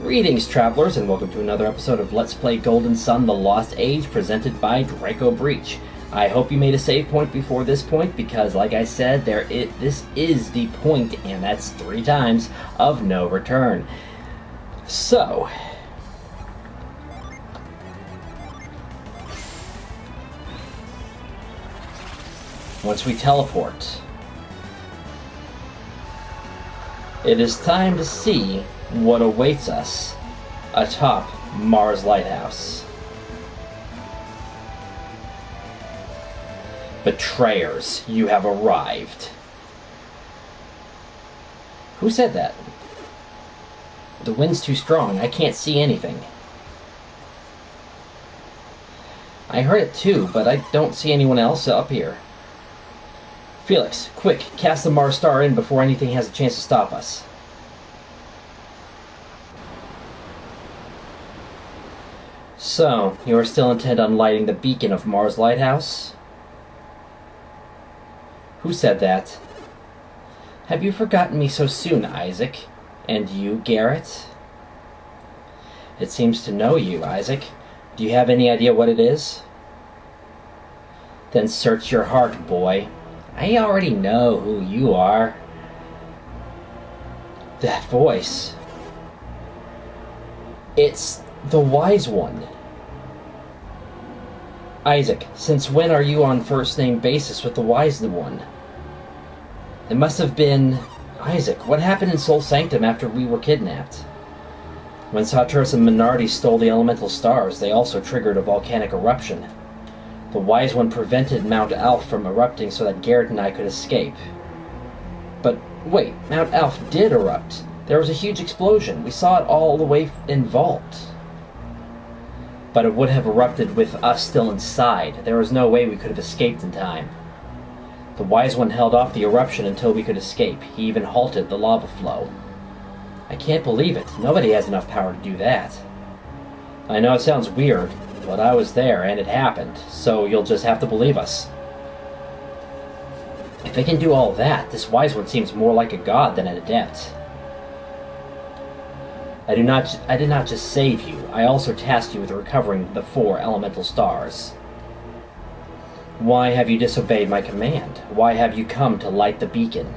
Greetings, travelers, and welcome to another episode of Let's Play Golden Sun: The Lost Age, presented by Draco Breach. I hope you made a save point before this point, because, like I said, this is the point, and that's 3 times, of no return. So, once we teleport, it is time to see what awaits us atop Mars Lighthouse. Betrayers, you have arrived. Who said that? The wind's too strong. I can't see anything. I heard it too, but I don't see anyone else up here. Felix, quick, cast the Mars star in before anything has a chance to stop us. So, you are still intent on lighting the beacon of Mars Lighthouse? Who said that? Have you forgotten me so soon, Isaac? And you, Garrett? It seems to know you, Isaac. Do you have any idea what it is? Then search your heart, boy. I already know who you are. That voice. It's the Wise One. Isaac, since when are you on first-name basis with the Wise One? It must have been... Isaac, what happened in Sol Sanctum after we were kidnapped? When Sartoris and Minardi stole the elemental stars, they also triggered a volcanic eruption. The Wise One prevented Mount Alph from erupting so that Garrett and I could escape. But wait, Mount Alph did erupt. There was a huge explosion. We saw it all the way in Vault. But it would have erupted with us still inside. There was no way we could have escaped in time. The Wise One held off the eruption until we could escape. He even halted the lava flow. I can't believe it. Nobody has enough power to do that. I know it sounds weird, but I was there and it happened, so you'll just have to believe us. If they can do all that, this Wise One seems more like a god than an adept. I did not just save you, I also tasked you with recovering the 4 elemental stars. Why have you disobeyed my command? Why have you come to light the beacon?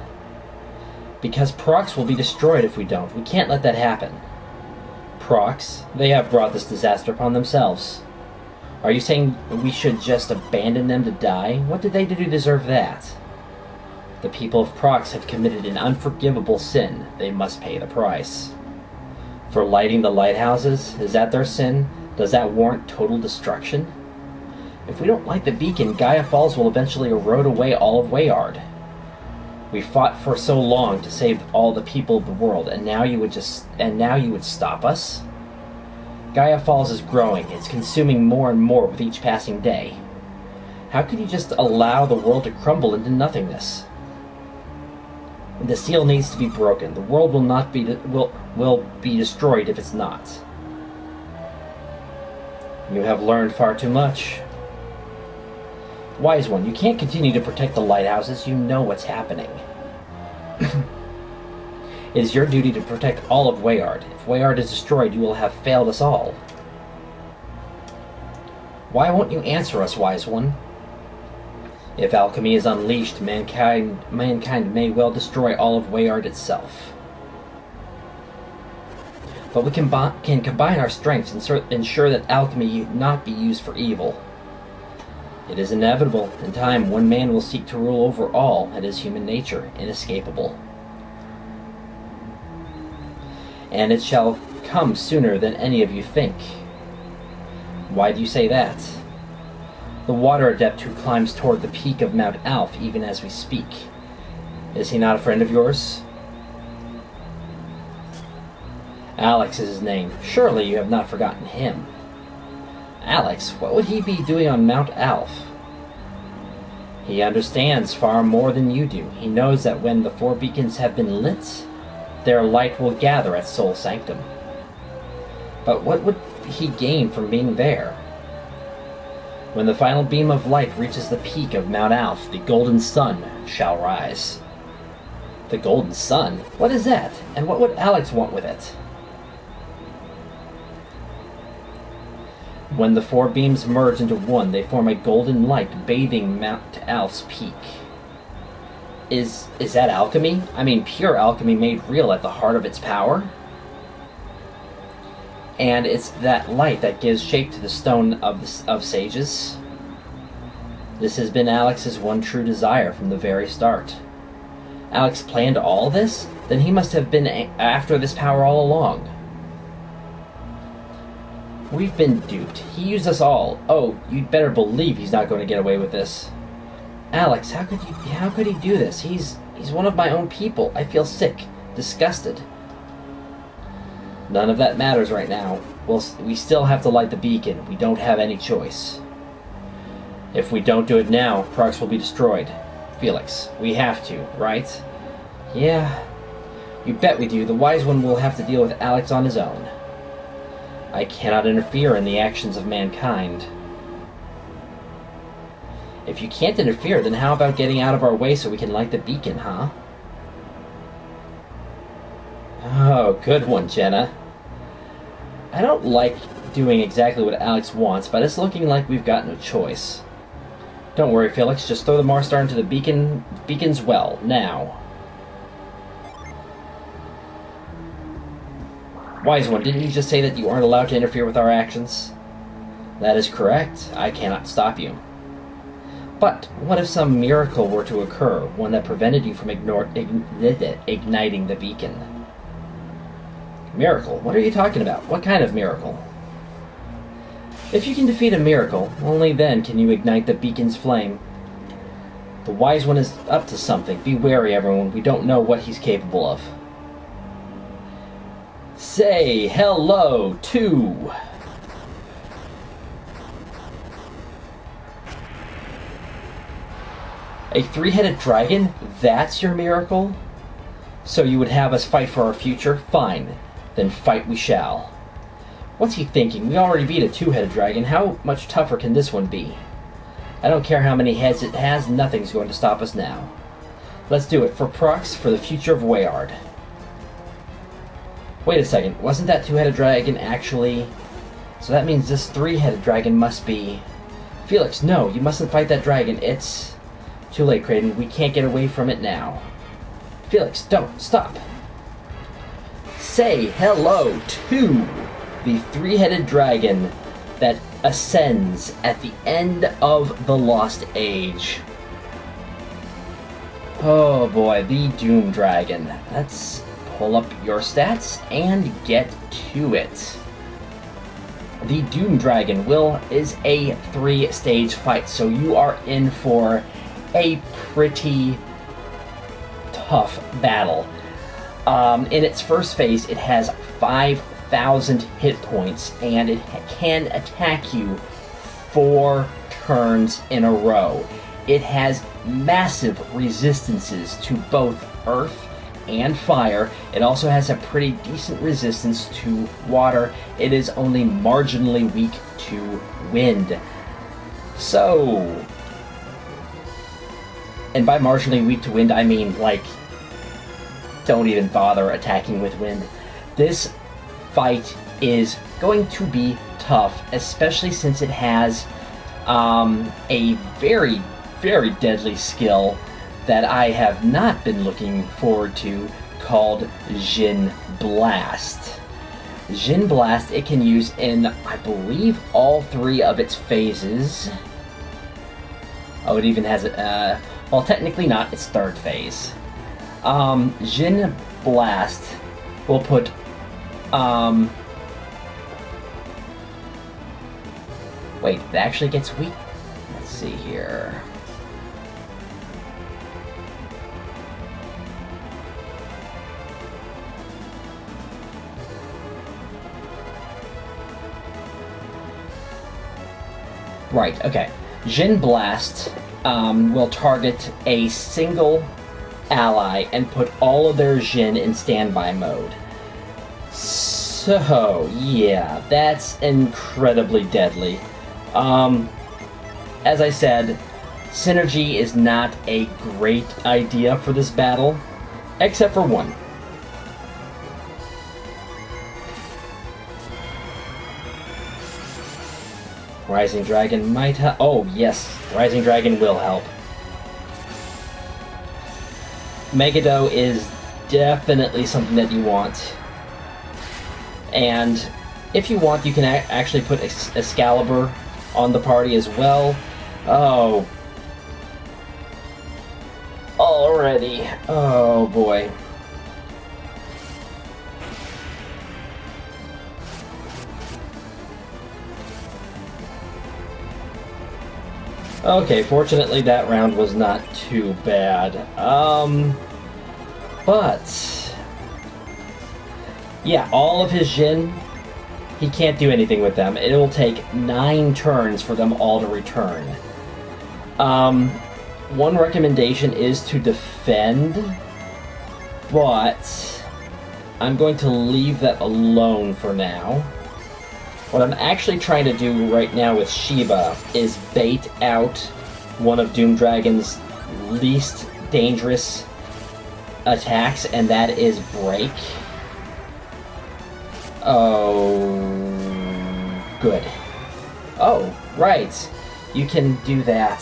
Because Prox will be destroyed if we don't. We can't let that happen. Prox? They have brought this disaster upon themselves. Are you saying we should just abandon them to die? What did they do to deserve that? The people of Prox have committed an unforgivable sin. They must pay the price. For lighting the lighthouses? Is that their sin? Does that warrant total destruction? If we don't light the beacon, Gaia Falls will eventually erode away all of Wayard. We fought for so long to save all the people of the world, and now you would stop us? Gaia Falls is growing. It's consuming more and more with each passing day. How could you just allow the world to crumble into nothingness? The seal needs to be broken. The world will be destroyed if it's not. You have learned far too much. Wise One, you can't continue to protect the lighthouses. You know what's happening. It is your duty to protect all of Wayard. If Wayard is destroyed, you will have failed us all. Why won't you answer us, Wise One? If alchemy is unleashed, mankind may well destroy all of Wayard itself. But we can combine our strengths and ensure that alchemy not be used for evil. It is inevitable. In time, one man will seek to rule over all. It is human nature, inescapable. And it shall come sooner than any of you think. Why do you say that? The water adept who climbs toward the peak of Mount Alph even as we speak. Is he not a friend of yours? Alex is his name. Surely you have not forgotten him. Alex, what would he be doing on Mount Alph? He understands far more than you do. He knows that when the 4 beacons have been lit, their light will gather at Sol Sanctum. But what would he gain from being there? When the final beam of light reaches the peak of Mount Alph, the golden sun shall rise. The golden sun? What is that? And what would Alex want with it? When the four beams merge into one, they form a golden light bathing Mount Alf's peak. Is that alchemy? I mean, pure alchemy made real at the heart of its power? And it's that light that gives shape to the stone of sages. This has been Alex's one true desire from the very start. Alex planned all this? Then he must have been after this power all along. We've been duped. He used us all. Oh, you'd better believe he's not going to get away with this. Alex, how could he do this? He's one of my own people. I feel sick, disgusted. None of that matters right now. We still have to light the beacon. We don't have any choice. If we don't do it now, Prox will be destroyed. Felix, we have to, right? Yeah. You bet we do. The wise one will have to deal with Alex on his own. I cannot interfere in the actions of mankind. If you can't interfere, then how about getting out of our way so we can light the beacon, huh? Oh, good one, Jenna. I don't like doing exactly what Alex wants, but it's looking like we've got no choice. Don't worry, Felix. Just throw the Mars Star into the beacon's well, now. Wise one, didn't you just say that you aren't allowed to interfere with our actions? That is correct. I cannot stop you. But what if some miracle were to occur, one that prevented you from igniting the beacon? Miracle? What are you talking about? What kind of miracle? If you can defeat a miracle, only then can you ignite the beacon's flame. The wise one is up to something. Be wary, everyone. We don't know what he's capable of. Say hello to... a three-headed dragon? That's your miracle? So you would have us fight for our future? Fine. Then fight we shall. What's he thinking? We already beat a two-headed dragon. How much tougher can this one be? I don't care how many heads it has, nothing's going to stop us now. Let's do it. For Prox, for the future of Wayard. Wait a second, wasn't that two-headed dragon actually... So that means this three-headed dragon must be... Felix, no, you mustn't fight that dragon. It's... Too late, Creighton. We can't get away from it now. Felix, don't. Stop. Say hello to the three-headed dragon that ascends at the end of the Lost Age. Oh boy, the Doom Dragon. Let's pull up your stats and get to it. The Doom Dragon is a 3-stage fight, so you are in for a pretty tough battle. In its first phase, it has 5,000 hit points, and it can attack you 4 turns in a row. It has massive resistances to both earth and fire. It also has a pretty decent resistance to water. It is only marginally weak to wind. So, and by marginally weak to wind, I mean, like, don't even bother attacking with wind. This fight is going to be tough, especially since it has a very, very deadly skill that I have not been looking forward to, called Jin Blast. Jin Blast it can use in, I believe, all 3 of its phases. Oh, it even has, well, technically not, its 3rd phase. Jin Blast will put, wait, it actually gets weak? Let's see here. Right, okay. Jin Blast will target a single ally and put all of their Jin in standby mode. So, yeah, that's incredibly deadly. As I said, synergy is not a great idea for this battle, except for one. Rising Dragon might help. Oh, yes. Rising Dragon will help. Megado is definitely something that you want. And if you want, you can actually put Excalibur on the party as well. Oh. Already. Oh, boy. Okay, fortunately that round was not too bad. But yeah, all of his Jin, he can't do anything with them. It will take 9 turns for them all to return. One recommendation is to defend, but I'm going to leave that alone for now. What I'm actually trying to do right now with Shiba is bait out one of Doom Dragon's least dangerous attacks, and that is Break. Oh, good. Oh, right. You can do that.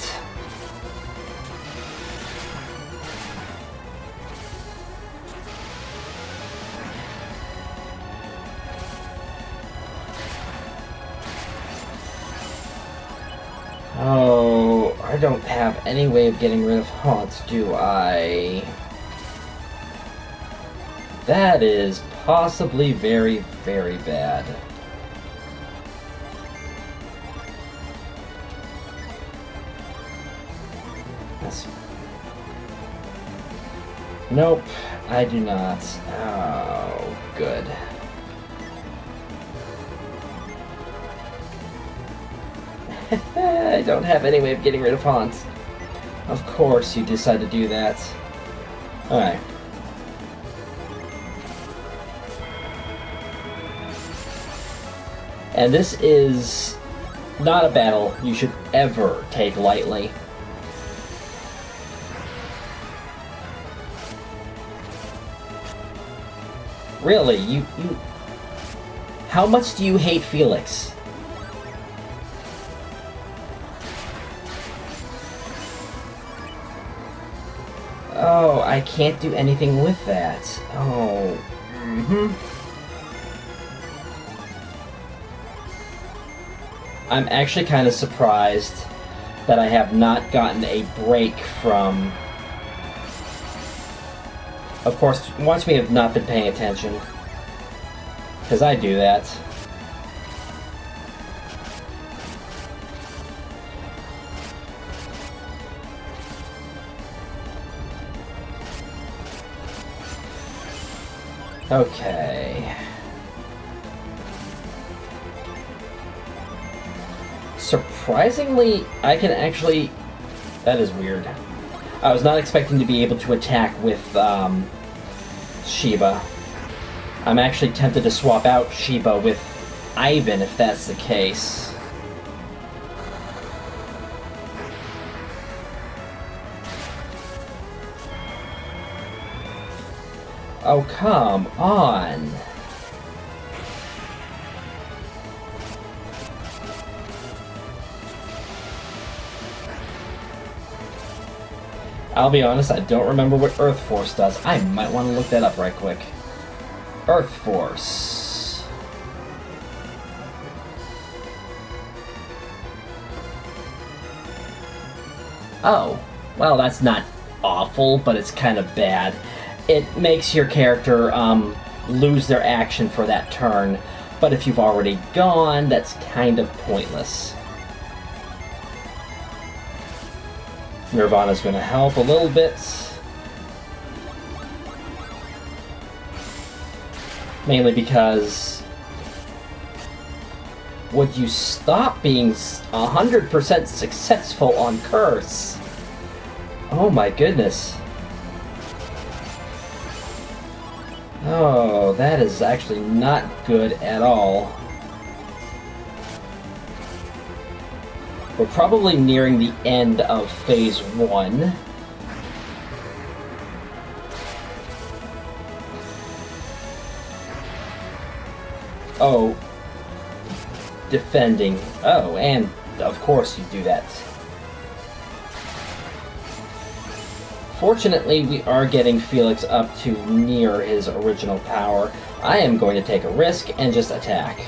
Oh, I don't have any way of getting rid of Haunt, do I? That is possibly very, very bad. That's... Nope, I do not. Oh, good. I don't have any way of getting rid of Haunt. Of course you decide to do that. Alright. And this is not a battle you should ever take lightly. Really, you... How much do you hate Felix? Oh, I can't do anything with that. Oh. I'm actually kind of surprised that I have not gotten a break from... Of course, watch me have not been paying attention. Because I do that. Okay. Surprisingly, I can actually... That is weird. I was not expecting to be able to attack with Shiba. I'm actually tempted to swap out Shiba with Ivan if that's the case. Oh, come on. I'll be honest, I don't remember what Earth Force does. I might want to look that up right quick. Earth Force. Oh, well, that's not awful, but it's kind of bad. It makes your character lose their action for that turn, but if you've already gone, that's kind of pointless. Nirvana's going to help a little bit. Mainly because... Would you stop being 100% successful on Curse? Oh my goodness. Oh, that is actually not good at all. We're probably nearing the end of Phase 1. Oh. Defending. Oh, and Of course you do that. Fortunately, we are getting Felix up to near his original power. I am going to take a risk and just attack.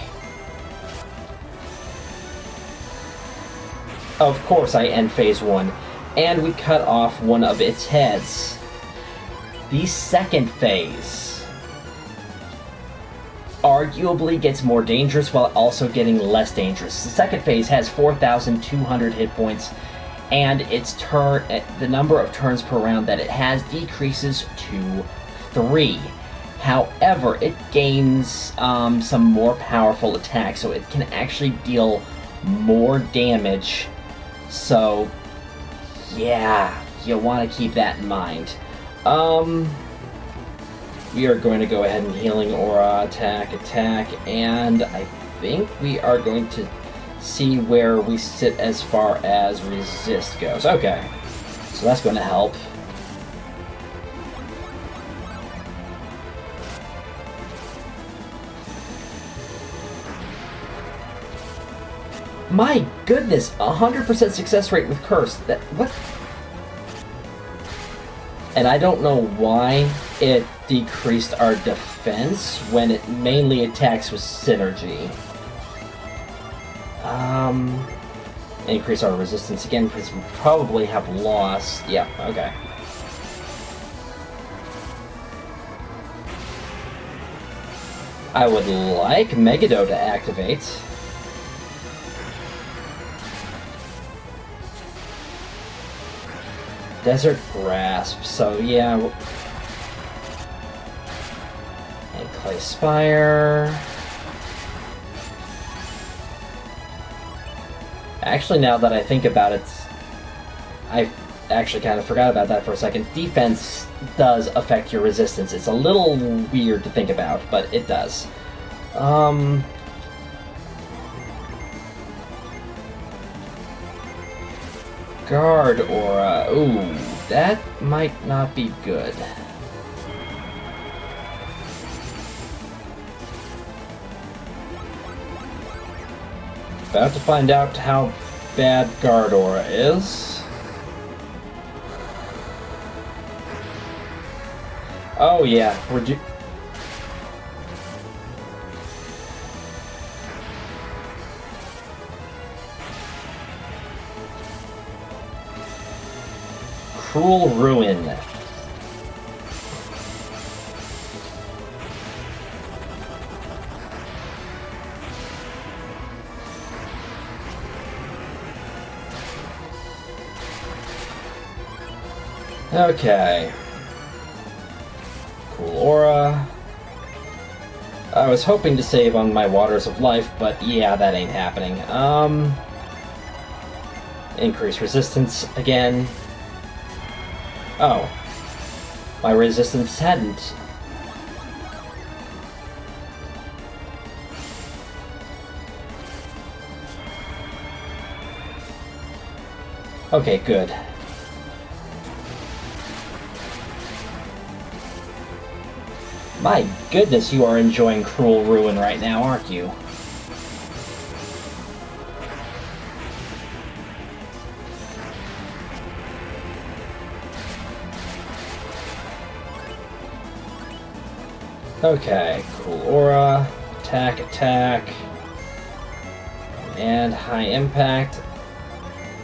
Of course I end phase 1, and we cut off one of its heads. The second phase arguably gets more dangerous while also getting less dangerous. The second phase has 4,200 hit points, and the number of turns per round that it has decreases to 3. However, it gains some more powerful attacks, so it can actually deal more damage. So, yeah, you want to keep that in mind. We are going to go ahead and Healing Aura, attack, and I think we are going to see where we sit as far as resist goes. Okay, so that's going to help. My goodness, 100% success rate with Curse. What? And I don't know why it decreased our defense when it mainly attacks with synergy. Increase our resistance again because we probably have lost. Yeah, okay. I would like Megado to activate. Desert Grasp, so yeah. And Clay Spire. Actually, now that I think about it, I actually kind of forgot about that for a second. Defense does affect your resistance. It's a little weird to think about, but it does. Guard Aura. Ooh, that might not be good. About to find out how bad Guard Aura is. Oh yeah, Cruel Ruin. Okay. Cool Aura. I was hoping to save on my Waters of Life, but yeah, that ain't happening. Increase resistance again. Oh. My resistance hadn't. Okay, good. My goodness, you are enjoying Cruel Ruin right now, aren't you? Okay, Cool Aura, attack, and High Impact.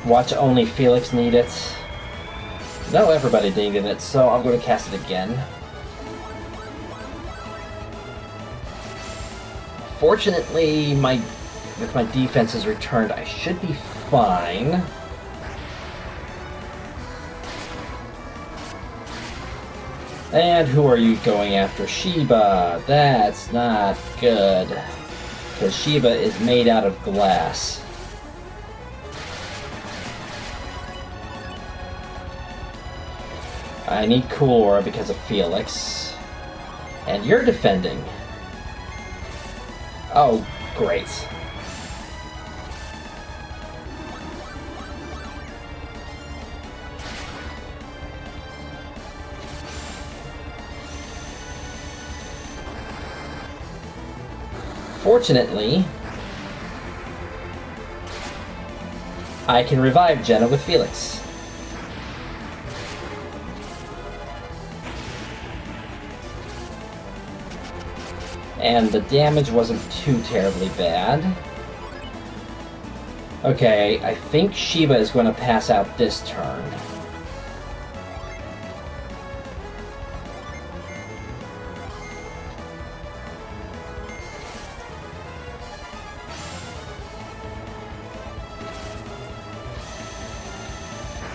Watch only Felix need it. No, everybody needed it, so I'm going to cast it again. Fortunately, with my defenses returned, I should be fine. And who are you going after? Sheba. That's not good. Because Sheba is made out of glass. I need Cool Aura because of Felix. And you're defending. Oh, great. Fortunately, I can revive Jenna with Felix. And the damage wasn't too terribly bad. Okay, I think Sheba is going to pass out this turn.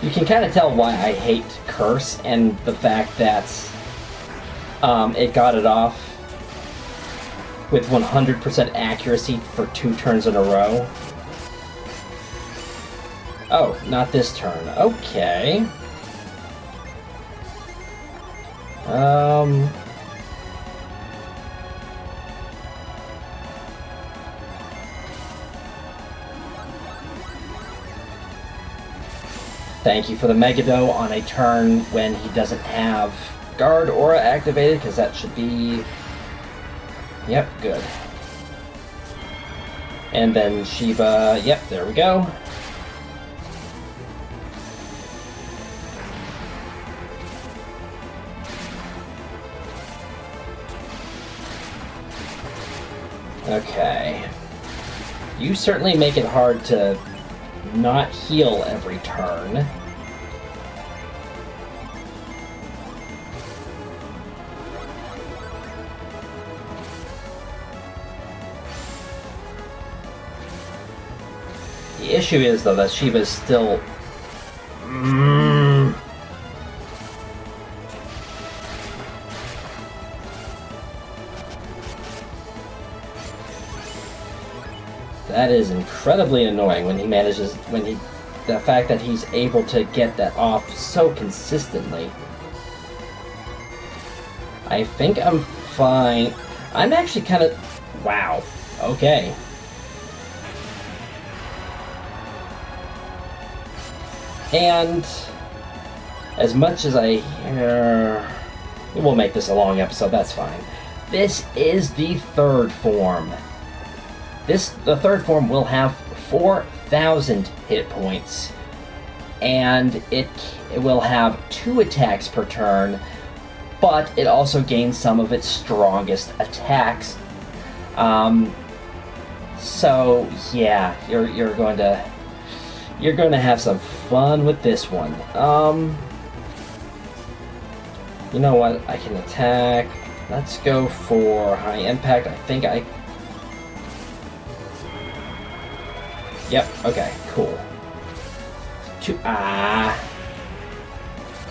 You can kind of tell why I hate Curse and the fact that it got it off with 100% accuracy for 2 turns in a row. Oh, not this turn. Okay. Thank you for the Megado on a turn when he doesn't have Guard Aura activated, because that should be... Yep, good. And then Sheba... Yep, there we go. Okay. You certainly make it hard to not heal every turn. The issue is, though, that Sheba's still... That is incredibly annoying when he manages, the fact that he's able to get that off so consistently. I think I'm fine. I'm actually kind of... Wow. Okay. And as much as I... we'll make this a long episode, that's fine. This is the third form. The third form will have 4,000 hit points, and it will have 2 attacks per turn, but it also gains some of its strongest attacks. So yeah, you're going to have some fun with this one. You know what? I can attack. Let's go for high impact. I think I... Yep, okay, cool.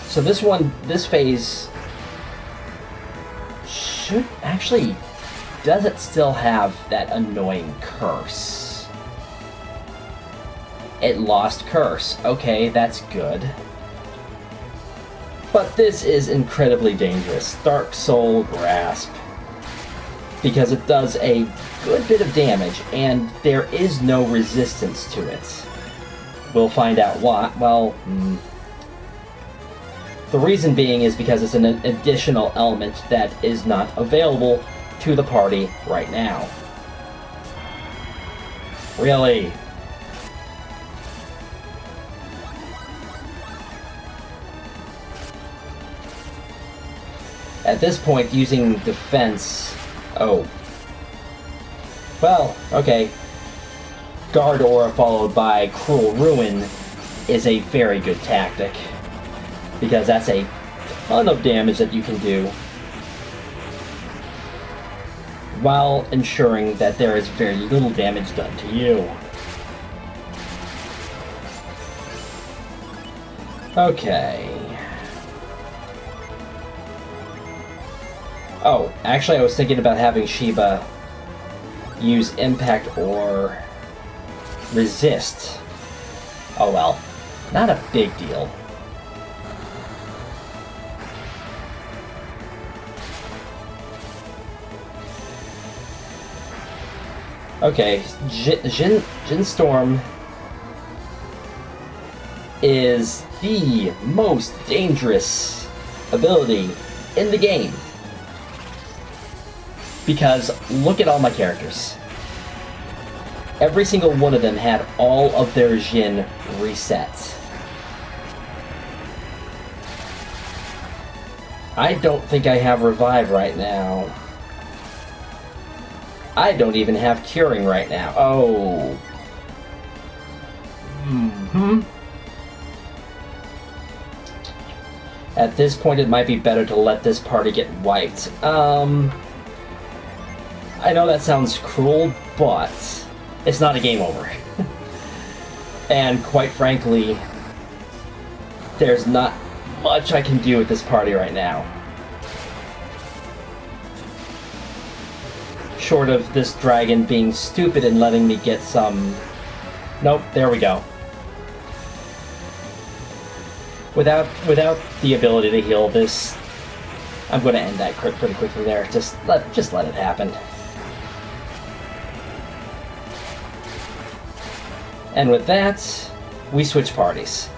So this phase should actually... Does it still have that annoying curse? It lost curse. Okay, that's good. But this is incredibly dangerous. Dark Soul Grasp. Because it does a good bit of damage, and there is no resistance to it. We'll find out why. Well, the reason being is because it's an additional element that is not available to the party right now. Really? At this point, using defense... Oh. Well, okay. Guard Aura followed by Cruel Ruin is a very good tactic, because that's a ton of damage that you can do while ensuring that there is very little damage done to you. Okay. Oh, actually I was thinking about having Sheba use Impact or Resist. Oh well, not a big deal. Okay, Jin Storm is the most dangerous ability in the game. Because look at all my characters. Every single one of them had all of their Jin reset. I don't think I have Revive right now. I don't even have Curing right now. Oh. At this point, it might be better to let this party get wiped. I know that sounds cruel, but it's not a game over. And quite frankly, there's not much I can do with this party right now. Short of this dragon being stupid and letting me get some... Nope, there we go. Without the ability to heal this, I'm going to end that crit pretty quickly there. Just let it happen. And with that, we switch parties.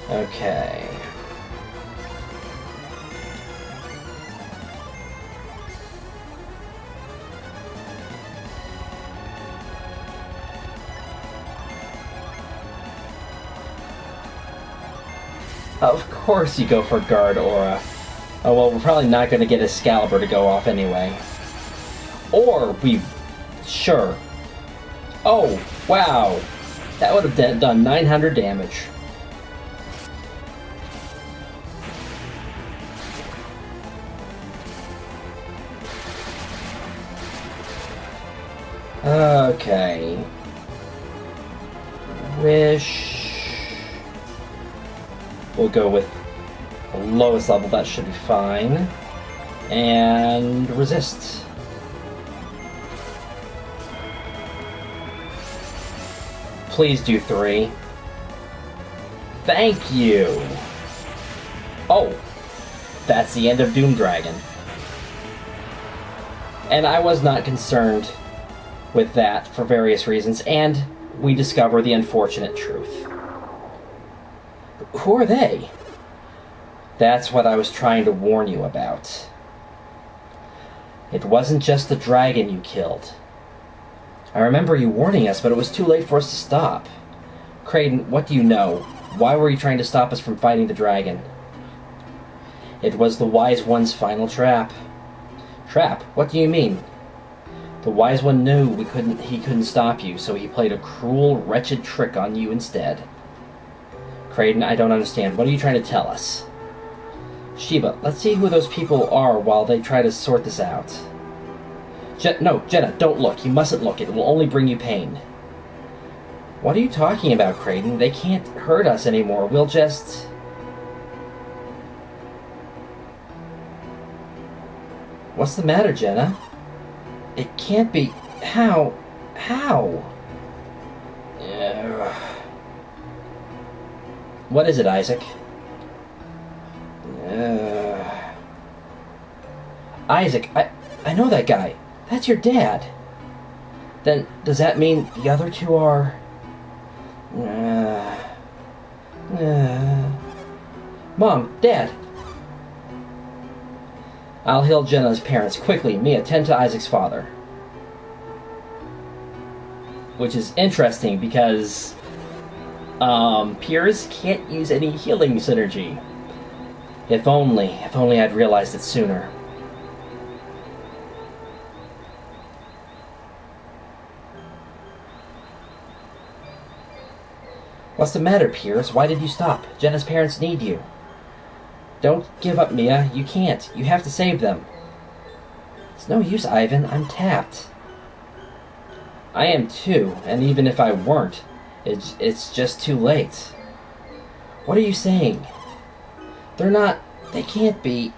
Okay. Of course you go for Guard Aura. Oh well, we're probably not going to get Excalibur to go off anyway. Or we... Sure. Oh, wow. That would have done 900 damage. Okay. Wish... We'll go with the lowest level, that should be fine. And resist. Please do 3. Thank you! Oh! That's the end of Doom Dragon. And I was not concerned with that for various reasons, and we discover the unfortunate truth. Who are they? That's what I was trying to warn you about. It wasn't just the dragon you killed. I remember you warning us, but it was too late for us to stop. Kraden, what do you know? Why were you trying to stop us from fighting the dragon? It was the Wise One's final trap. Trap? What do you mean? The Wise One knew he couldn't stop you, so he played a cruel, wretched trick on you instead. Kraden, I don't understand. What are you trying to tell us? Sheba, let's see who those people are while they try to sort this out. No, Jenna, don't look. You mustn't look. It will only bring you pain. What are you talking about, Kraden? They can't hurt us anymore. We'll just... What's the matter, Jenna? It can't be... How? How? What is it, Isaac? Isaac, I know that guy. That's your dad. Then, does that mean the other two are... Mom, Dad! I'll heal Jenna's parents. Quickly, Mia, tend to Isaac's father. Which is interesting because... Piers can't use any healing synergy. If only I'd realized it sooner. What's the matter, Piers? Why did you stop? Jenna's parents need you. Don't give up, Mia. You can't. You have to save them. It's no use, Ivan. I'm tapped. I am too, and even if I weren't, it's just too late. What are you saying? They're not... They can't be...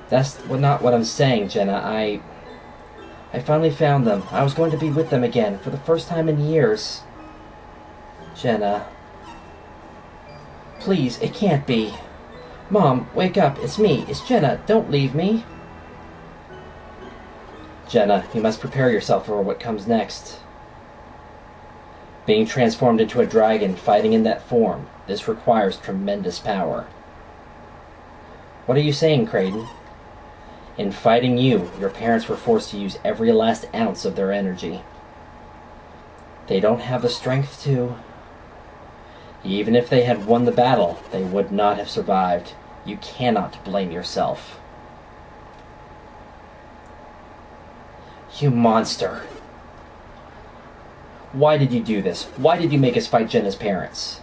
That's not what I'm saying, Jenna. I finally found them. I was going to be with them again, for the first time in years. Jenna. Please, it can't be. Mom, wake up. It's me. It's Jenna. Don't leave me. Jenna, you must prepare yourself for what comes next. Being transformed into a dragon, fighting in that form, this requires tremendous power. What are you saying, Creighton? In fighting you, your parents were forced to use every last ounce of their energy. They don't have the strength to. Even if they had won the battle, they would not have survived. You cannot blame yourself. You monster. Why did you do this? Why did you make us fight Jenna's parents?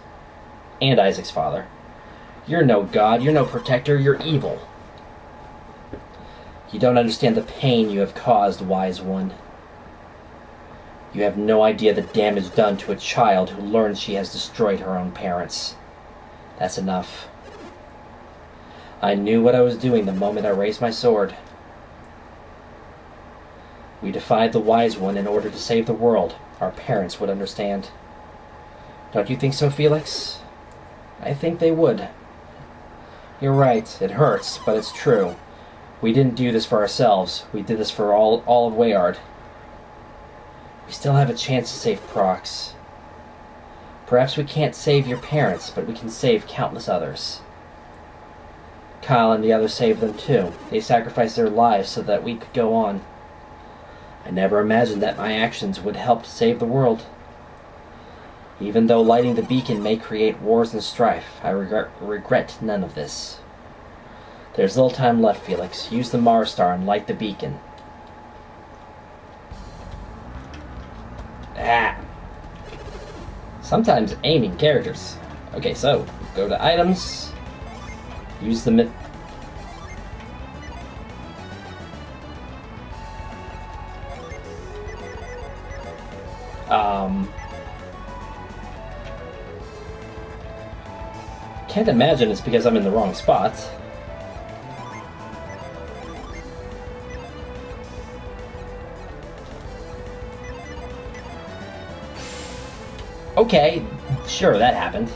And Isaac's father. You're no god, you're no protector, you're evil. You don't understand the pain you have caused, wise one. You have no idea the damage done to a child who learns she has destroyed her own parents. That's enough. I knew what I was doing the moment I raised my sword. We defied the wise one in order to save the world. Our parents would understand. Don't you think so, Felix? I think they would. You're right, it hurts, but it's true. We didn't do this for ourselves. We did this for all of Wayard. We still have a chance to save Prox. Perhaps we can't save your parents, but we can save countless others. Kyle and the others saved them too. They sacrificed their lives so that we could go on. I never imagined that my actions would help to save the world. Even though lighting the beacon may create wars and strife, I regret none of this. There's little time left, Felix. Use the Mars star and light the beacon. Sometimes aiming characters. Okay, so go to items. Use the myth. Can't imagine it's because I'm in the wrong spot. Okay, sure, that happened.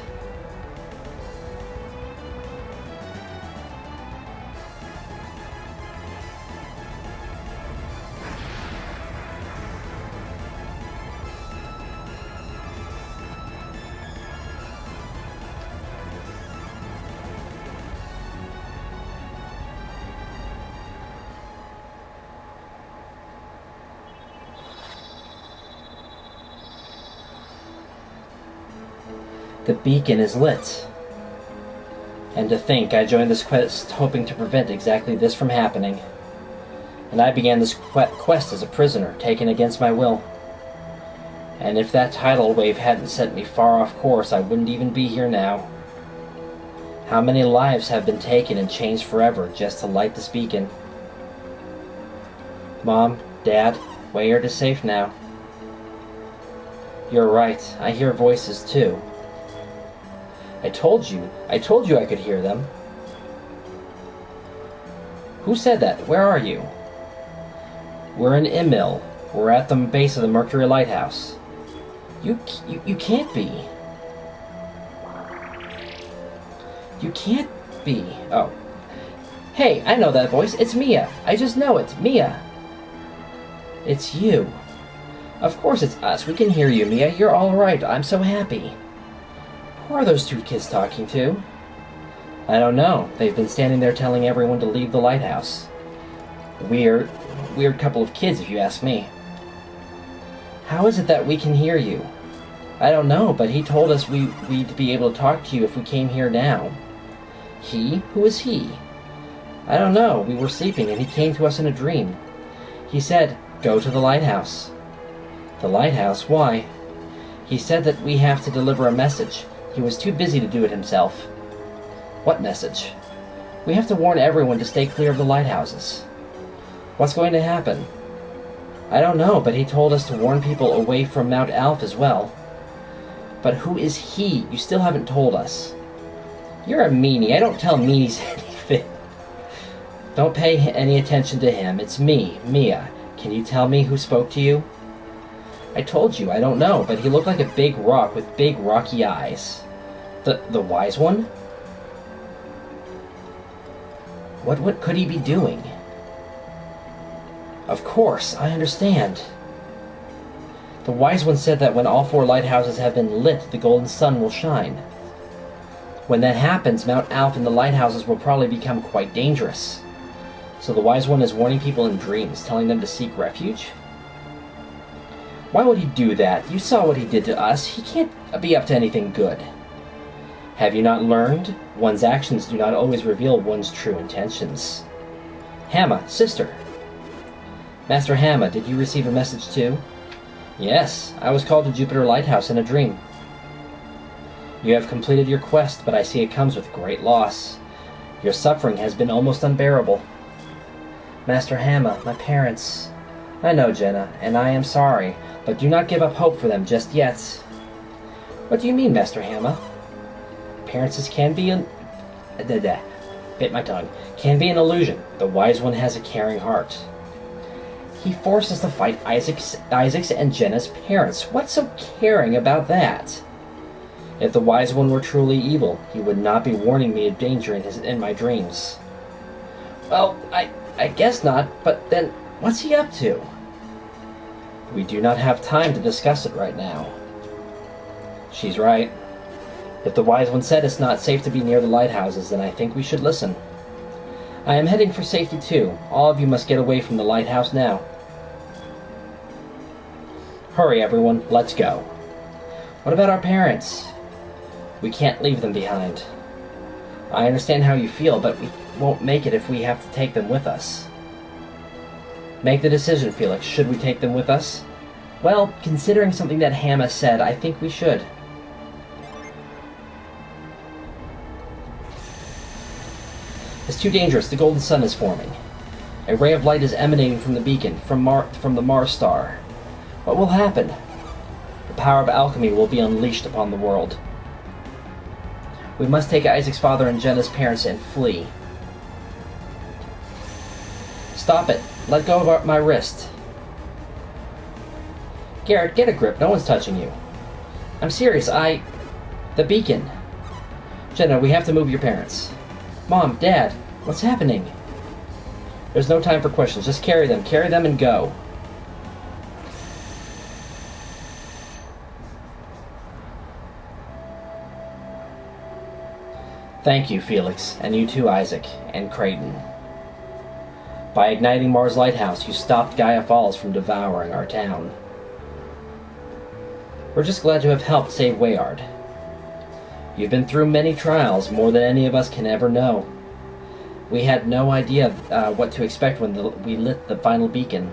The beacon is lit. And to think I joined this quest hoping to prevent exactly this from happening. And I began this quest as a prisoner, taken against my will. And if that tidal wave hadn't sent me far off course, I wouldn't even be here now. How many lives have been taken and changed forever just to light this beacon? Mom, Dad, Wayard is safe now. You're right, I hear voices too. I told you I could hear them. Who said that? Where are you? We're in Emil. We're at the base of the Mercury Lighthouse. You can't be. You can't be. Oh. Hey, I know that voice. It's Mia. I just know it. Mia. It's you. Of course it's us. We can hear you, Mia. You're all right. I'm so happy. Who are those two kids talking to? I don't know. They've been standing there telling everyone to leave the lighthouse. Weird couple of kids, if you ask me. How is it that we can hear you? I don't know, but he told us we'd be able to talk to you if we came here now. He? Who is he? I don't know. We were sleeping and he came to us in a dream. He said, "Go to the lighthouse." The lighthouse? Why? He said that we have to deliver a message. He was too busy to do it himself. What message? We have to warn everyone to stay clear of the lighthouses. What's going to happen? I don't know, but he told us to warn people away from Mount Alph as well. But who is he? You still haven't told us. You're a meanie. I don't tell meanies anything. Don't pay any attention to him. It's me, Mia. Can you tell me who spoke to you? I told you, I don't know, but he looked like a big rock with big rocky eyes. The wise one? What could he be doing? Of course, I understand. The wise one said that when all 4 lighthouses have been lit, the golden sun will shine. When that happens, Mount Alpha and the lighthouses will probably become quite dangerous. So the Wise One is warning people in dreams, telling them to seek refuge? Why would he do that? You saw what he did to us. He can't be up to anything good. Have you not learned? One's actions do not always reveal one's true intentions. Hamma, sister. Master Hamma, did you receive a message too? Yes, I was called to Jupiter Lighthouse in a dream. You have completed your quest, but I see it comes with great loss. Your suffering has been almost unbearable. Master Hamma, my parents. I know, Jenna, and I am sorry, but do not give up hope for them just yet. What do you mean, Master Hamma? Appearances can be bit my tongue. Can be an illusion. The Wise One has a caring heart. He forced us to fight Isaac's and Jenna's parents. What's so caring about that? If the Wise One were truly evil, he would not be warning me of danger in my dreams. Well, I guess not, but then what's he up to? We do not have time to discuss it right now. She's right. If the Wise One said it's not safe to be near the lighthouses, then I think we should listen. I am heading for safety too. All of you must get away from the lighthouse now. Hurry, everyone. Let's go. What about our parents? We can't leave them behind. I understand how you feel, but we won't make it if we have to take them with us. Make the decision, Felix. Should we take them with us? Well, considering something that Hamma said, I think we should. It's too dangerous. The golden sun is forming. A ray of light is emanating from the beacon, from the Mars star. What will happen? The power of alchemy will be unleashed upon the world. We must take Isaac's father and Jenna's parents and flee. Stop it. Let go of my wrist. Garrett, get a grip. No one's touching you. I'm serious. The beacon. Jenna, we have to move your parents. Mom, Dad, what's happening? There's no time for questions. Just carry them. Carry them and go. Thank you, Felix, and you too, Isaac, and Creighton. By igniting Mars Lighthouse, you stopped Gaia Falls from devouring our town. We're just glad to have helped save Wayard. You've been through many trials, more than any of us can ever know. We had no idea what to expect when we lit the final beacon.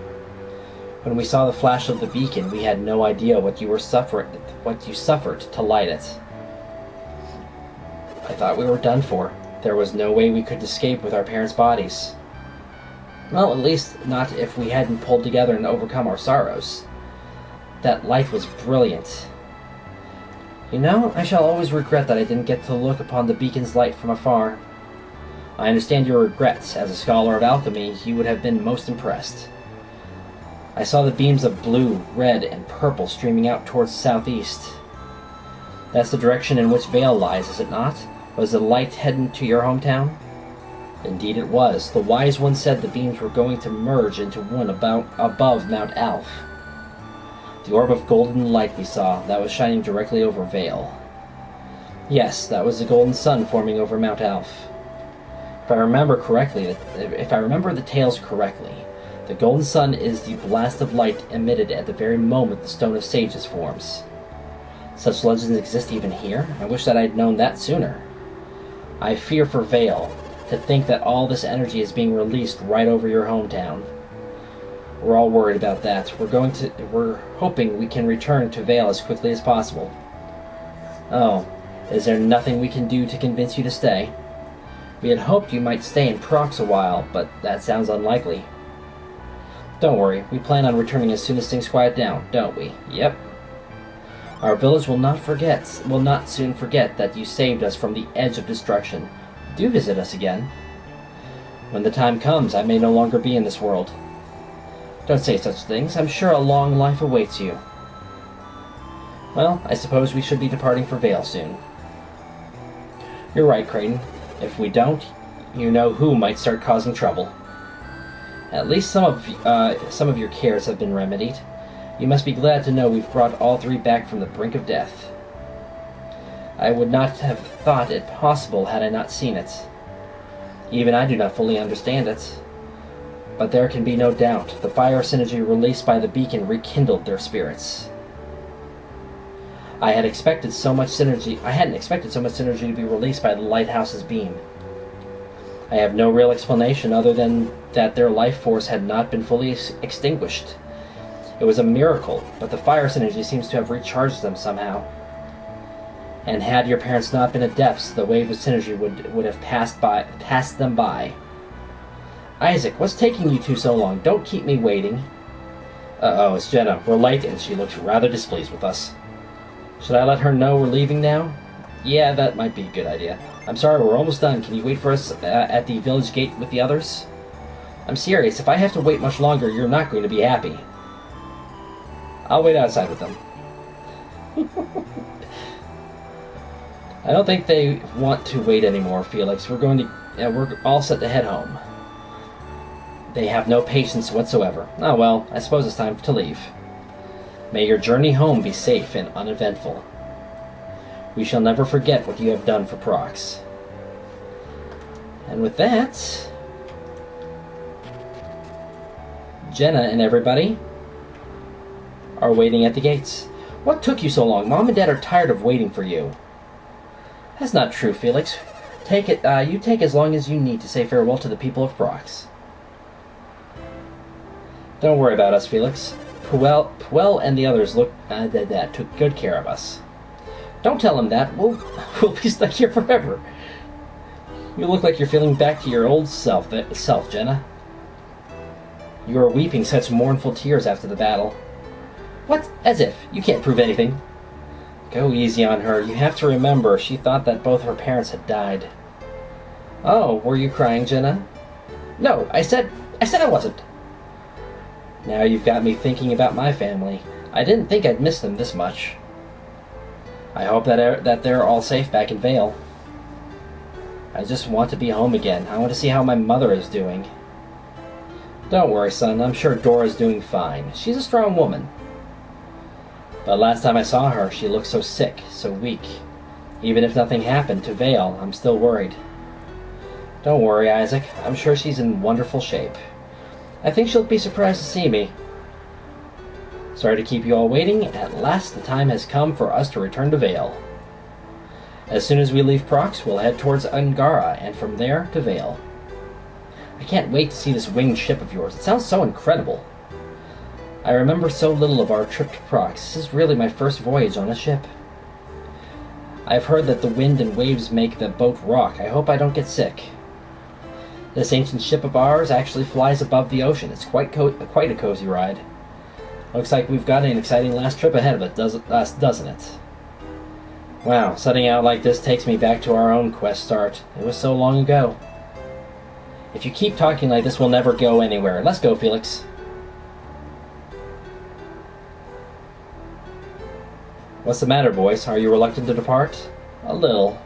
When we saw the flash of the beacon, we had no idea what you suffered to light it. I thought we were done for. There was no way we could escape with our parents' bodies. Well, at least not if we hadn't pulled together and overcome our sorrows. That light was brilliant. You know, I shall always regret that I didn't get to look upon the beacon's light from afar. I understand your regrets. As a scholar of alchemy, you would have been most impressed. I saw the beams of blue, red, and purple streaming out towards the southeast. That's the direction in which Vale lies, is it not? Was the light heading to your hometown? Indeed it was. The Wise One said the beams were going to merge into one above Mount Alpha. The orb of golden light we saw, that was shining directly over Vale. Yes, that was the golden sun forming over Mount Alpha. If I remember the tales correctly, the golden sun is the blast of light emitted at the very moment the Stone of Sages forms. Such legends exist even here? I wish that I'd known that sooner. I fear for Vale, to think that all this energy is being released right over your hometown. We're all worried about that. We're hoping we can return to Vale as quickly as possible. Oh, is there nothing we can do to convince you to stay? We had hoped you might stay in Prox a while, but that sounds unlikely. Don't worry, we plan on returning as soon as things quiet down, don't we? Yep. Our village will not soon forget that you saved us from the edge of destruction. Do visit us again. When the time comes, I may no longer be in this world. Don't say such things. I'm sure a long life awaits you. Well, I suppose we should be departing for Vale soon. You're right, Creighton. If we don't, you know who might start causing trouble. At least some of your cares have been remedied. You must be glad to know we've brought all three back from the brink of death. I would not have thought it possible had I not seen it. Even I do not fully understand it. But there can be no doubt, the fire synergy released by the beacon rekindled their spirits. I hadn't expected so much synergy to be released by the lighthouse's beam. I have no real explanation other than that their life force had not been fully extinguished. It was a miracle, but the fire synergy seems to have recharged them somehow. And had your parents not been adepts, the wave of synergy would have passed them by. Isaac, what's taking you two so long? Don't keep me waiting. Uh-oh, it's Jenna. We're late, and she looks rather displeased with us. Should I let her know we're leaving now? Yeah, that might be a good idea. I'm sorry, we're almost done. Can you wait for us at the village gate with the others? I'm serious. If I have to wait much longer, you're not going to be happy. I'll wait outside with them. I don't think they want to wait anymore, Felix. We're all set to head home. They have no patience whatsoever. Oh well, I suppose it's time to leave. May your journey home be safe and uneventful. We shall never forget what you have done for Prox. And with that, Jenna and everybody are waiting at the gates. What took you so long? Mom and Dad are tired of waiting for you. That's not true, Felix. You take as long as you need to say farewell to the people of Prox. Don't worry about us, Felix. Puel and the others took good care of us. Don't tell him that. We'll be stuck here forever. You look like you're feeling back to your old self, Jenna. You are weeping such mournful tears after the battle. What? As if. You can't prove anything. Go easy on her. You have to remember, she thought that both her parents had died. Oh, were you crying, Jenna? No, I said I wasn't. Now you've got me thinking about my family. I didn't think I'd miss them this much. I hope that they're all safe back in Vale. I just want to be home again. I want to see how my mother is doing. Don't worry, son. I'm sure Dora's doing fine. She's a strong woman. But last time I saw her, she looked so sick, so weak. Even if nothing happened to Vale, I'm still worried. Don't worry, Isaac. I'm sure she's in wonderful shape. I think she'll be surprised to see me. Sorry to keep you all waiting. At last the time has come for us to return to Vale. As soon as we leave Prox, we'll head towards Angara, and from there to Vale. I can't wait to see this winged ship of yours. It sounds so incredible. I remember so little of our trip to Prox. This is really my first voyage on a ship. I've heard that the wind and waves make the boat rock. I hope I don't get sick. This ancient ship of ours actually flies above the ocean. It's quite a cozy ride. Looks like we've got an exciting last trip ahead of it, doesn't it? Wow, setting out like this takes me back to our own quest start. It was so long ago. If you keep talking like this, we'll never go anywhere. Let's go, Felix. What's the matter, boys? Are you reluctant to depart? A little.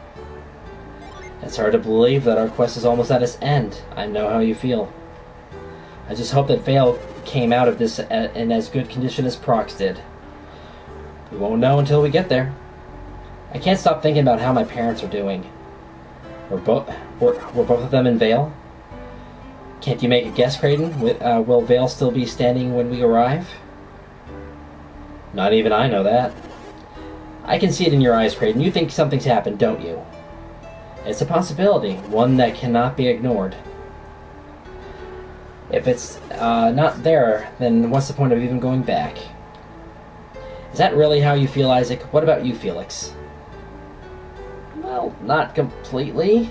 It's hard to believe that our quest is almost at its end. I know how you feel. I just hope that Vale came out of this in as good condition as Prox did. We won't know until we get there. I can't stop thinking about how my parents are doing. Were both of them in Vale? Can't you make a guess, Creighton? Will Vale still be standing when we arrive? Not even I know that. I can see it in your eyes, Creighton. You think something's happened, don't you? It's a possibility, one that cannot be ignored. If it's not there, then what's the point of even going back? Is that really how you feel, Isaac? What about you, Felix? Well, not completely.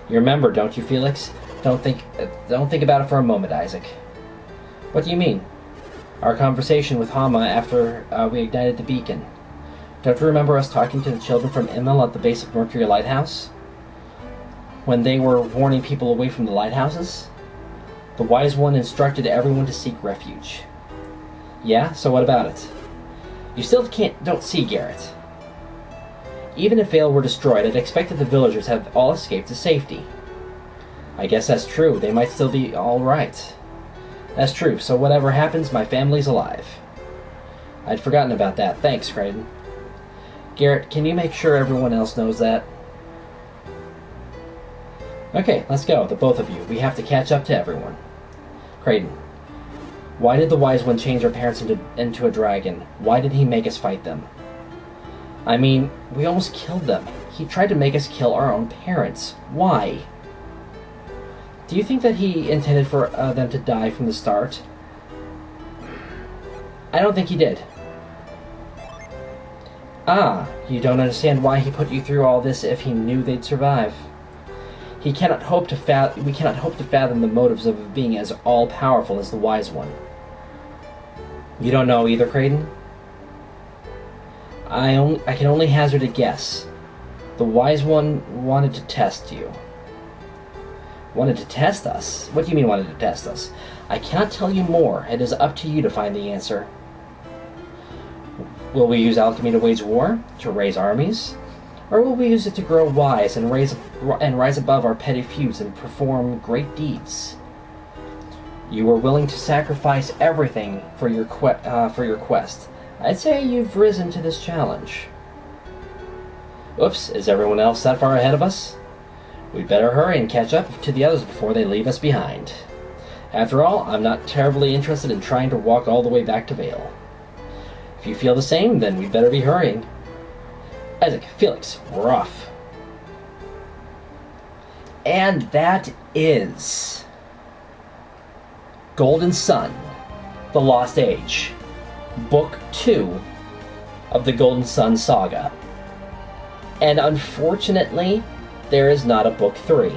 You remember, don't you, Felix? Don't think about it for a moment, Isaac. What do you mean? Our conversation with Hama after we ignited the beacon. Don't you remember us talking to the children from Immel at the base of Mercury Lighthouse? When they were warning people away from the lighthouses? The Wise One instructed everyone to seek refuge. Yeah, so what about it? You still don't see, Garrett. Even if Vale were destroyed, I'd expect that the villagers have all escaped to safety. I guess that's true. They might still be all right. That's true, so whatever happens, my family's alive. I'd forgotten about that. Thanks, Creighton. Garrett, can you make sure everyone else knows that? Okay, let's go, the both of you. We have to catch up to everyone. Creighton, why did the Wise One change our parents into a dragon? Why did he make us fight them? I mean, we almost killed them. He tried to make us kill our own parents. Why? Do you think that he intended for them to die from the start? I don't think he did. Ah, you don't understand why he put you through all this if he knew they'd survive. We cannot hope to fathom the motives of a being as all-powerful as the Wise One. You don't know either, Creighton? I can only hazard a guess. The Wise One wanted to test you. Wanted to test us? What do you mean wanted to test us? I cannot tell you more. It is up to you to find the answer. Will we use alchemy to wage war? To raise armies? Or will we use it to grow wise and rise above our petty feuds and perform great deeds? You were willing to sacrifice everything for your quest. I'd say you've risen to this challenge. Oops, is everyone else that far ahead of us? We'd better hurry and catch up to the others before they leave us behind. After all, I'm not terribly interested in trying to walk all the way back to Vale. If you feel the same, then we'd better be hurrying. Isaac, Felix, we're off. And that is Golden Sun, The Lost Age, Book 2 of the Golden Sun Saga. And unfortunately, there is not a Book 3.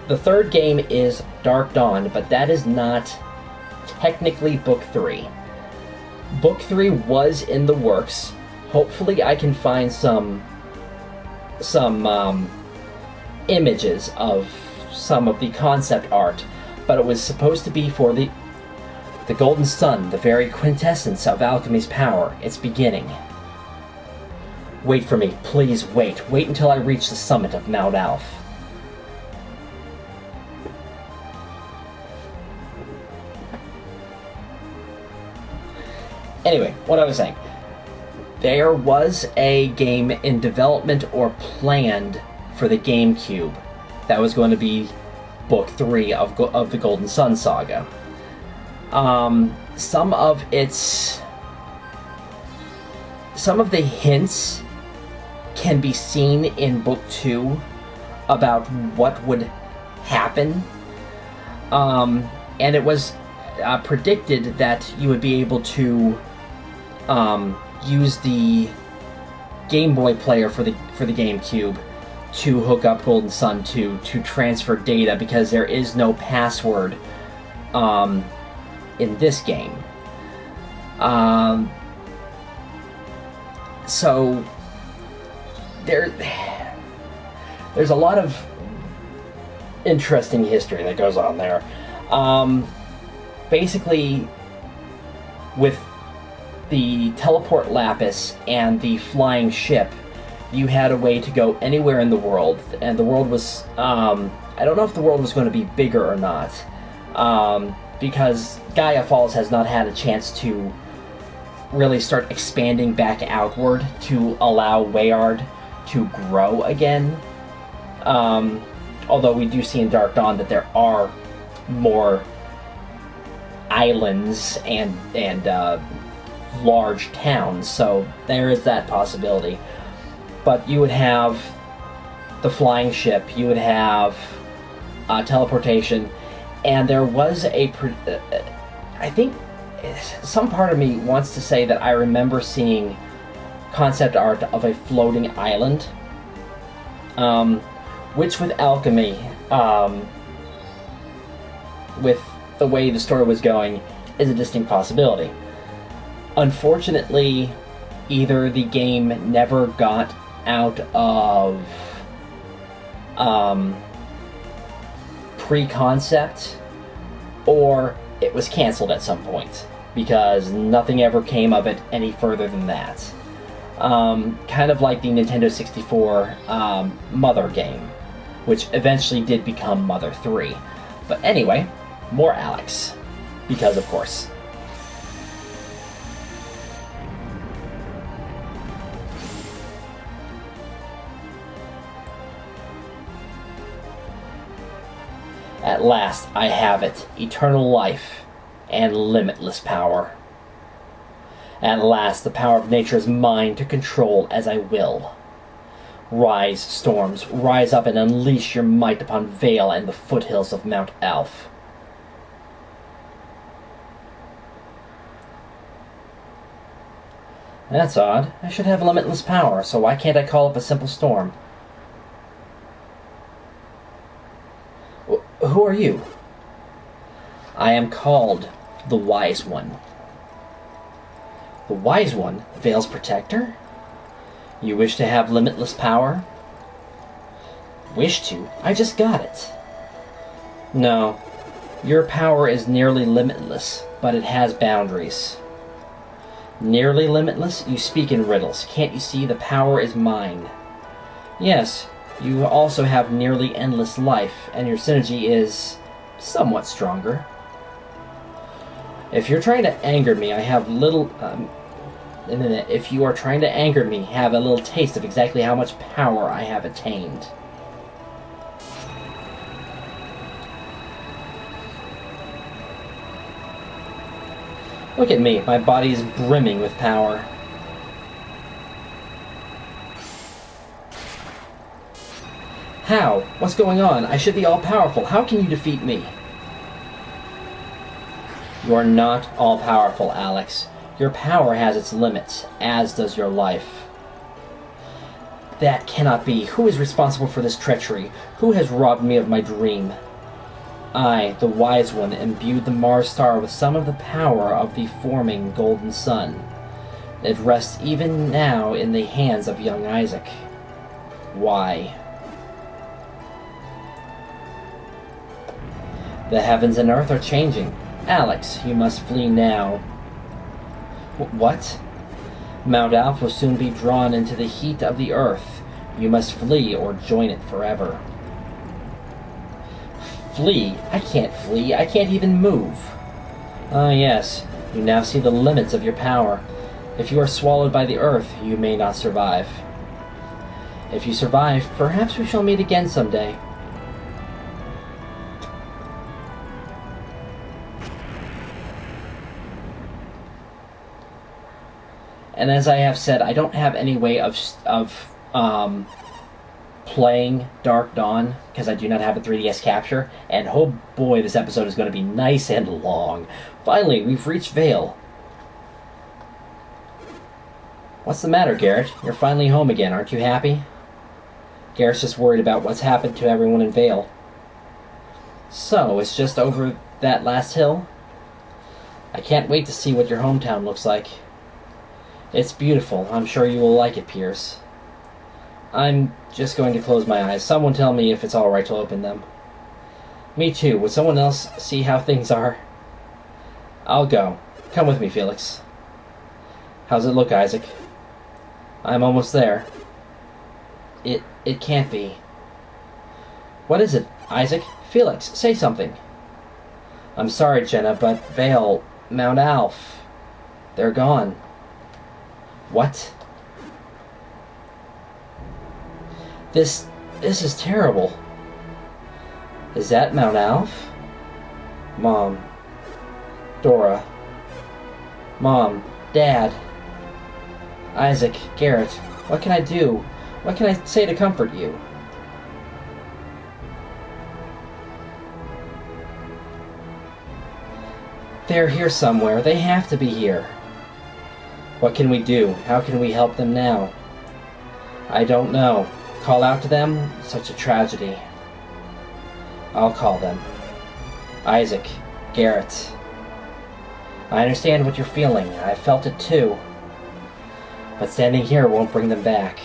The third game is Dark Dawn, but that is not technically Book 3. Book 3 was in the works. Hopefully I can find some images of some of the concept art, but it was supposed to be for the Golden Sun, the very quintessence of alchemy's power, its beginning. Wait for me, please wait. Wait until I reach the summit of Mount Alph. Anyway, what I was saying. There was a game in development or planned for the GameCube that was going to be Book 3 of the Golden Sun Saga. Some of the hints can be seen in Book 2 about what would happen. And it was predicted that you would be able to use the Game Boy player for the GameCube to hook up Golden Sun to transfer data, because there is no password in this game. So there's a lot of interesting history that goes on there. Basically, with the teleport lapis and the flying ship, you had a way to go anywhere in the world, and the world was, I don't know if the world was going to be bigger or not, because Gaia Falls has not had a chance to really start expanding back outward to allow Wayard to grow again. Although we do see in Dark Dawn that there are more islands and large towns, so there is that possibility. But you would have the flying ship, you would have teleportation, and there was I think some part of me wants to say that I remember seeing concept art of a floating island, which with alchemy, with the way the story was going, is a distinct possibility. Unfortunately, either the game never got out of pre-concept, or it was canceled at some point, because nothing ever came of it any further than that. Kind of like the Nintendo 64 Mother game, which eventually did become Mother 3. But anyway, more Alex, because of course. At last I have it, eternal life and limitless power. At last the power of nature is mine to control as I will. Rise, storms, rise up and unleash your might upon Vale and the foothills of Mount Alf. That's odd. I should have limitless power, so why can't I call up a simple storm? Who are you? I am called the Wise One. The Wise One? Vale's protector? You wish to have limitless power? Wish to? I just got it. No. Your power is nearly limitless, but it has boundaries. Nearly limitless? You speak in riddles. Can't you see the power is mine? Yes, you also have nearly endless life, and your synergy is somewhat stronger. If you're trying to anger me, I have little... if you are trying to anger me, have a little taste of exactly how much power I have attained. Look at me, my body is brimming with power. How? What's going on? I should be all-powerful. How can you defeat me? You are not all-powerful, Alex. Your power has its limits, as does your life. That cannot be. Who is responsible for this treachery? Who has robbed me of my dream? I, the Wise One, imbued the Mars star with some of the power of the forming golden sun. It rests even now in the hands of young Isaac. Why? The heavens and earth are changing. Alex, you must flee now. What? Mount Alf will soon be drawn into the heat of the earth. You must flee or join it forever. Flee? I can't flee. I can't even move. Ah, yes. You now see the limits of your power. If you are swallowed by the earth, you may not survive. If you survive, perhaps we shall meet again someday. And as I have said, I don't have any way of playing Dark Dawn because I do not have a 3DS capture. And oh boy, this episode is going to be nice and long. Finally, we've reached Vale. What's the matter, Garrett? You're finally home again, aren't you happy? Garrett's just worried about what's happened to everyone in Vale. So, it's just over that last hill? I can't wait to see what your hometown looks like. It's beautiful. I'm sure you will like it, Pierce. I'm just going to close my eyes. Someone tell me if it's alright to open them. Me too. Would someone else see how things are? I'll go. Come with me, Felix. How's it look, Isaac? I'm almost there. It can't be. What is it, Isaac? Felix, say something. I'm sorry, Jenna, but Vale, Mount Alf, they're gone. What? This is terrible. Is that Mount Alf? Mom. Dora. Mom. Dad. Isaac. Garrett. What can I do? What can I say to comfort you? They're here somewhere. They have to be here. What can we do? How can we help them now? I don't know. Call out to them? Such a tragedy. I'll call them. Isaac. Garrett. I understand what you're feeling. I felt it too. But standing here won't bring them back.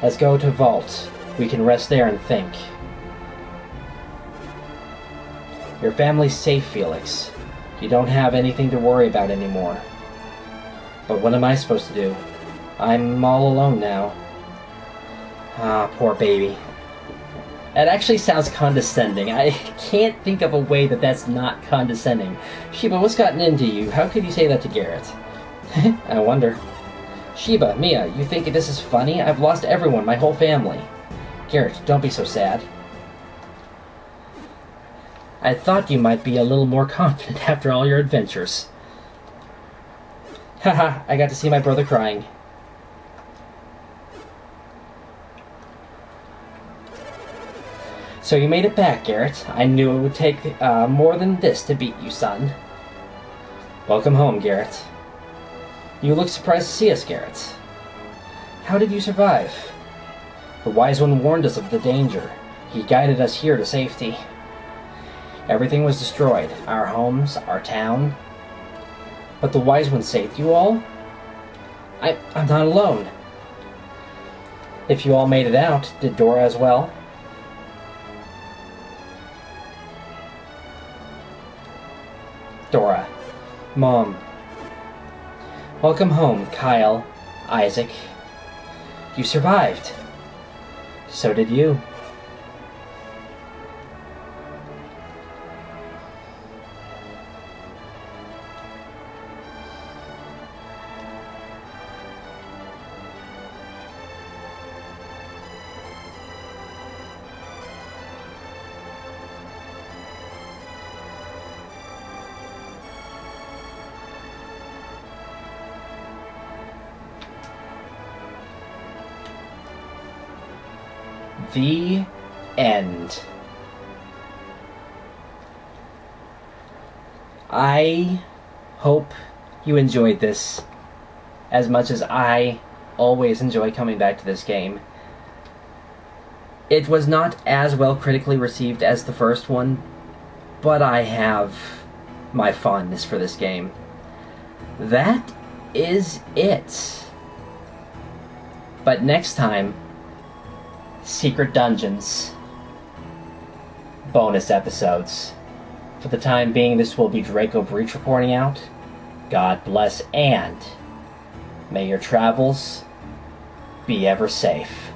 Let's go to Vault. We can rest there and think. Your family's safe, Felix. You don't have anything to worry about anymore. But what am I supposed to do? I'm all alone now. Ah, poor baby. That actually sounds condescending. I can't think of a way that that's not condescending. Sheba, what's gotten into you? How could you say that to Garrett? I wonder. Sheba, Mia, you think this is funny? I've lost everyone, my whole family. Garrett, don't be so sad. I thought you might be a little more confident after all your adventures. Haha, I got to see my brother crying. So you made it back, Garrett. I knew it would take more than this to beat you, son. Welcome home, Garrett. You look surprised to see us, Garrett. How did you survive? The Wise One warned us of the danger. He guided us here to safety. Everything was destroyed. Our homes, our town. But the Wise One saved you all? I'm not alone. If you all made it out, did Dora as well? Dora. Mom. Welcome home, Kyle, Isaac. You survived. So did you. The end. I hope you enjoyed this as much as I always enjoy coming back to this game. It was not as well critically received as the first one, but I have my fondness for this game. That is it. But next time, Secret Dungeons. Bonus episodes. For the time being, this will be Draco Breach reporting out. God bless, and may your travels be ever safe.